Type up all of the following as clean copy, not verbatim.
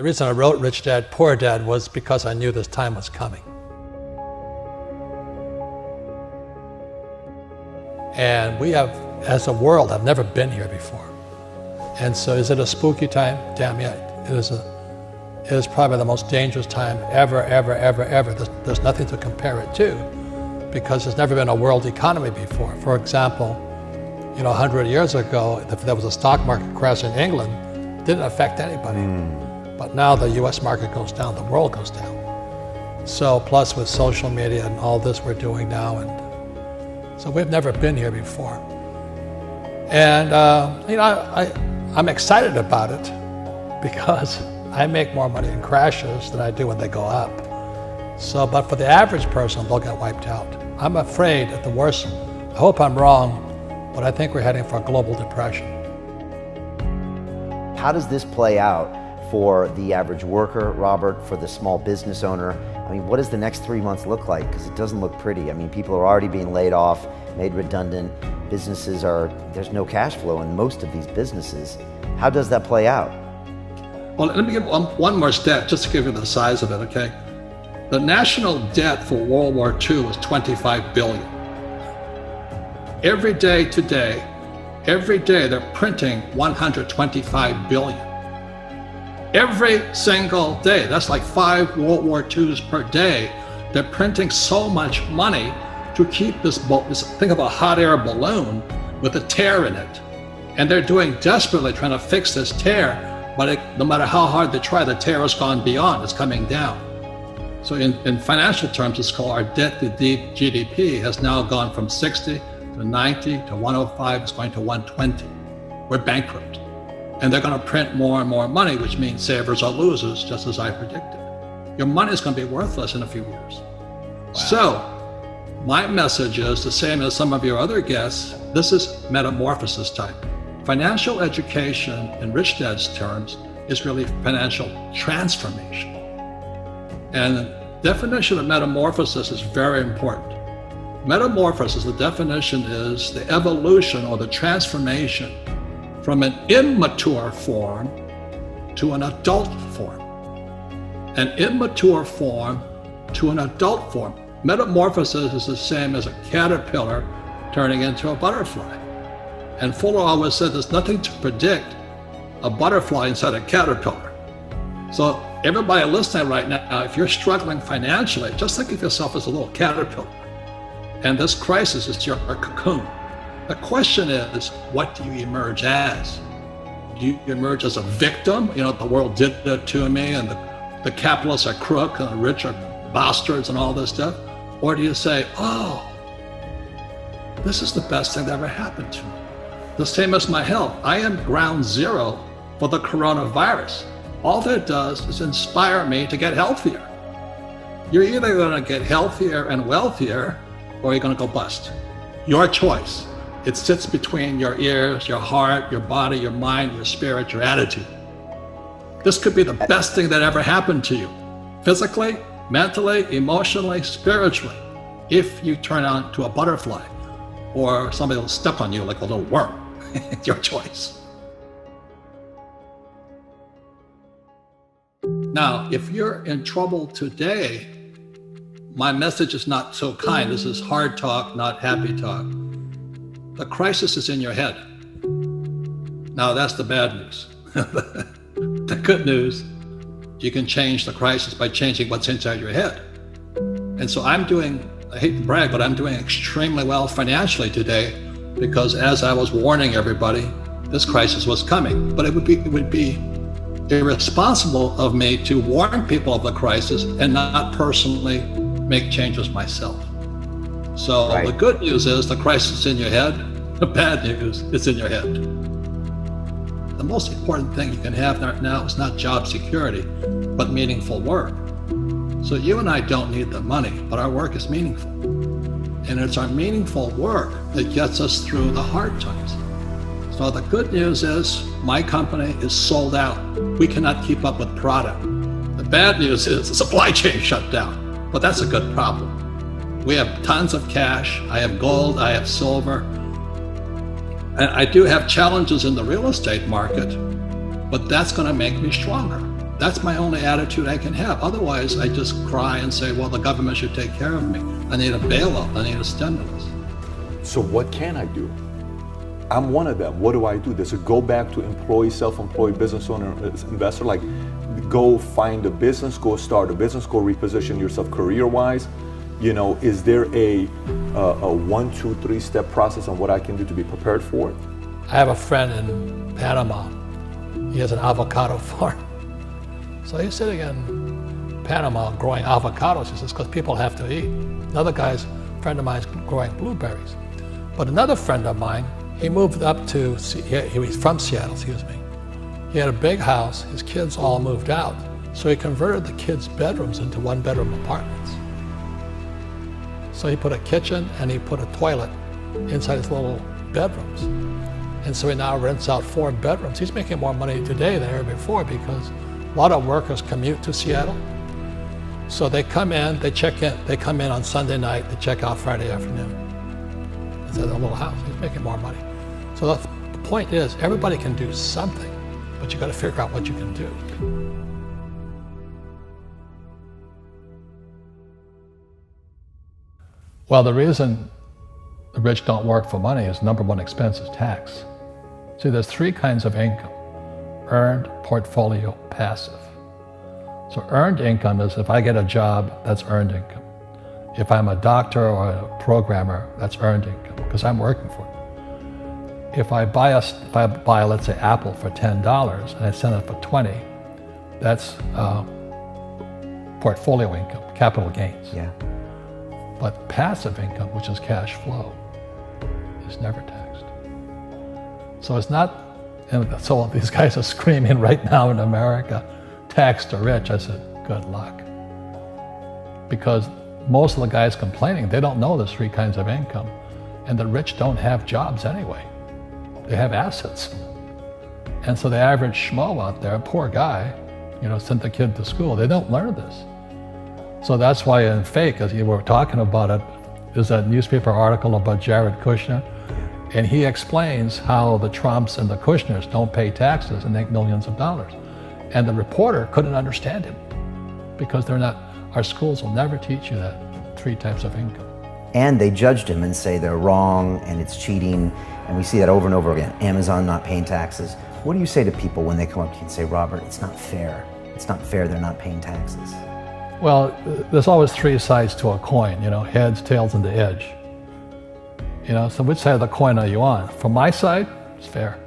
The reason I wrote Rich Dad, Poor Dad was because I knew this time was coming. And we have, as a world, have never been here before. And so is it a spooky time? Damn yeah, it is probably the most dangerous time ever. There's nothing to compare it to because there's never been a world economy before. For example, 100 years ago, if there was a stock market crash in England, it didn't affect anybody. But now the US market goes down, the world goes down. So plus with social media and all this we're doing now, and so we've never been here before. And I'm excited about it because I make more money in crashes than I do when they go up. So, but for the average person, they'll get wiped out. I'm afraid at the worst, I hope I'm wrong, but I think we're heading for a global depression. How does this play out for the average worker, Robert, for the small business owner? I mean, what does the next 3 months look like? Because it doesn't look pretty. I mean, people are already being laid off, made redundant. There's no cash flow in most of these businesses. How does that play out? Well, let me give one more stat, just to give you the size of it, okay? The national debt for World War II was $25 billion. Every day today, they're printing $125 billion. Every single day, that's like 5 World War IIs per day. They're printing so much money to keep this think of a hot air balloon with a tear in it. And they're doing desperately trying to fix this tear, but no matter how hard they try, the tear has gone beyond, it's coming down. So in financial terms, it's called our debt to GDP has now gone from 60 to 90 to 105, it's going to 120. We're bankrupt. And they're going to print more and more money, which means savers are losers, just as I predicted. Your money is going to be worthless in a few years. Wow. So my message is the same as some of your other guests. This is metamorphosis time. Financial education, in Rich Dad's terms, is really financial transformation. And the definition of metamorphosis is very important. Metamorphosis, the definition is the evolution or the transformation from an immature form to an adult form. An immature form to an adult form. Metamorphosis is the same as a caterpillar turning into a butterfly. And Fuller always said there's nothing to predict a butterfly inside a caterpillar. So everybody listening right now, if you're struggling financially, just think of yourself as a little caterpillar. And this crisis is your cocoon. The question is, what do you emerge as? Do you emerge as a victim? The world did it to me, and the capitalists are crooks, and the rich are bastards, and all this stuff? Or do you say, oh, this is the best thing that ever happened to me? The same as my health. I am ground zero for the coronavirus. All that does is inspire me to get healthier. You're either going to get healthier and wealthier, or you're going to go bust. Your choice. It sits between your ears, your heart, your body, your mind, your spirit, your attitude. This could be the best thing that ever happened to you, physically, mentally, emotionally, spiritually, if you turn on to a butterfly, or somebody will step on you like a little worm. It's your choice. Now, if you're in trouble today, my message is not so kind. This is hard talk, not happy talk. The crisis is in your head. Now, that's the bad news. The good news, you can change the crisis by changing what's inside your head. And so I hate to brag, but I'm doing extremely well financially today because as I was warning everybody, this crisis was coming. But it would be irresponsible of me to warn people of the crisis and not personally make changes myself. So right. The good news is the crisis is in your head. The bad news is in your head. The most important thing you can have now is not job security, but meaningful work. So you and I don't need the money, but our work is meaningful. And it's our meaningful work that gets us through the hard times. So the good news is my company is sold out. We cannot keep up with product. The bad news is the supply chain shut down, but that's a good problem. We have tons of cash. I have gold, I have silver. And I do have challenges in the real estate market, but that's going to make me stronger. That's my only attitude I can have. Otherwise, I just cry and say, well, the government should take care of me. I need a bailout. I need a stimulus. So what can I do? I'm one of them. What do I do? Does it go back to employee, self-employed, business owner, investor? Like, go find a business, go start a business, go reposition yourself career-wise? You know, is there a 1, 2, 3 step process on what I can do to be prepared for it? I have a friend in Panama. He has an avocado farm. So he's sitting in Panama growing avocados. He says, because people have to eat. Another friend of mine is growing blueberries. But another friend of mine, he moved up to, he was from Seattle, excuse me. He had a big house, his kids all moved out. So he converted the kids' bedrooms into 1-bedroom apartments. So he put a kitchen and he put a toilet inside his little bedrooms. And so he now rents out 4 bedrooms. He's making more money today than ever before because a lot of workers commute to Seattle. So they come in, they check in, they come in on Sunday night, they check out Friday afternoon. It's a little house, he's making more money. So the point is, everybody can do something, but you got to figure out what you can do. Well, the reason the rich don't work for money is number one expense is tax. See, there's 3 kinds of income: earned, portfolio, passive. So earned income is if I get a job, that's earned income. If I'm a doctor or a programmer, that's earned income because I'm working for it. If I buy, let's say, Apple for $10 and I sell it for $20, that's portfolio income, capital gains. Yeah. But passive income, which is cash flow, is never taxed. So it's not, and so these guys are screaming right now in America, tax the rich. I said, good luck. Because most of the guys complaining, they don't know there's 3 kinds of income. And the rich don't have jobs anyway. They have assets. And so the average schmo out there, poor guy, sent the kid to school, they don't learn this. So that's why in Fake, as you were talking about it, there's a newspaper article about Jared Kushner, and he explains how the Trumps and the Kushners don't pay taxes and make millions of dollars. And the reporter couldn't understand him because our schools will never teach you that 3 types of income. And they judged him and say they're wrong and it's cheating. And we see that over and over again. Amazon not paying taxes. What do you say to people when they come up to you and say, Robert, it's not fair. It's not fair they're not paying taxes. Well, there's always 3 sides to a coin, heads, tails, and the edge. So which side of the coin are you on? From my side, it's fair.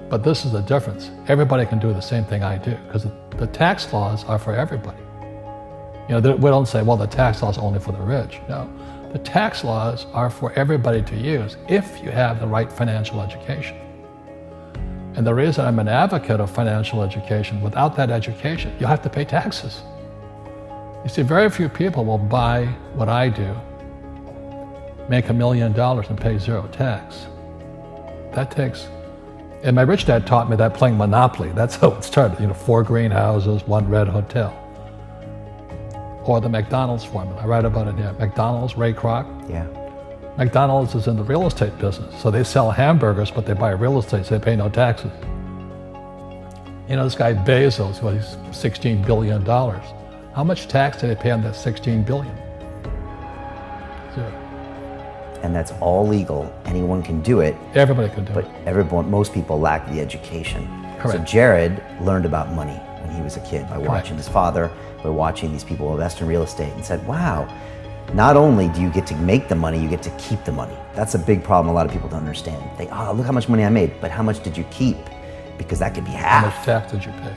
But this is the difference. Everybody can do the same thing I do because the tax laws are for everybody. We don't say, well, the tax laws are only for the rich. No, the tax laws are for everybody to use if you have the right financial education. And the reason I'm an advocate of financial education, without that education, you have to pay taxes. You see, very few people will buy what I do, make $1 million and pay 0 tax. That takes, and my rich dad taught me that playing Monopoly. That's how it started, 4 greenhouses, 1 red hotel. Or the McDonald's formula, I write about it here. McDonald's, Ray Kroc. Yeah. McDonald's is in the real estate business. So they sell hamburgers, but they buy real estate, so they pay no taxes. This guy Bezos, he's $16 billion. How much tax did they pay on that $16 billion? 0. And that's all legal. Anyone can do it. Everybody can do it. But most people lack the education. Correct. So Jared learned about money when he was a kid by watching his father, by watching these people invest in real estate, and said, wow, not only do you get to make the money, you get to keep the money. That's a big problem a lot of people don't understand. They, look how much money I made, but how much did you keep? Because that could be half. How much tax did you pay?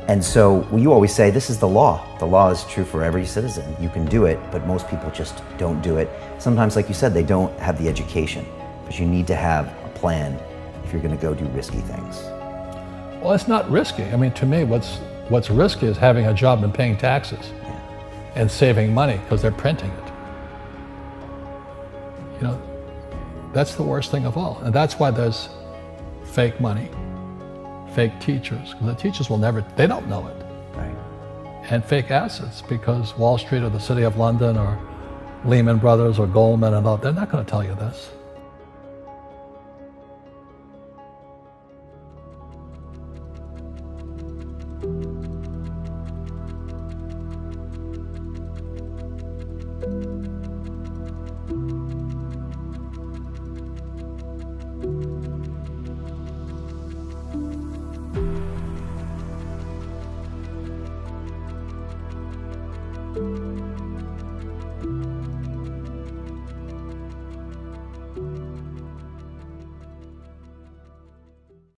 And so you always say, this is the law. The law is true for every citizen. You can do it, but most people just don't do it. Sometimes, like you said, they don't have the education, but you need to have a plan if you're gonna go do risky things. Well, it's not risky. I mean, to me, what's risky is having a job and paying taxes and saving money because they're printing it. That's the worst thing of all. And that's why there's fake money, fake teachers, because the teachers will never, they don't know it. Right. And fake assets, because Wall Street or the City of London or Lehman Brothers or Goldman and all, they're not going to tell you this.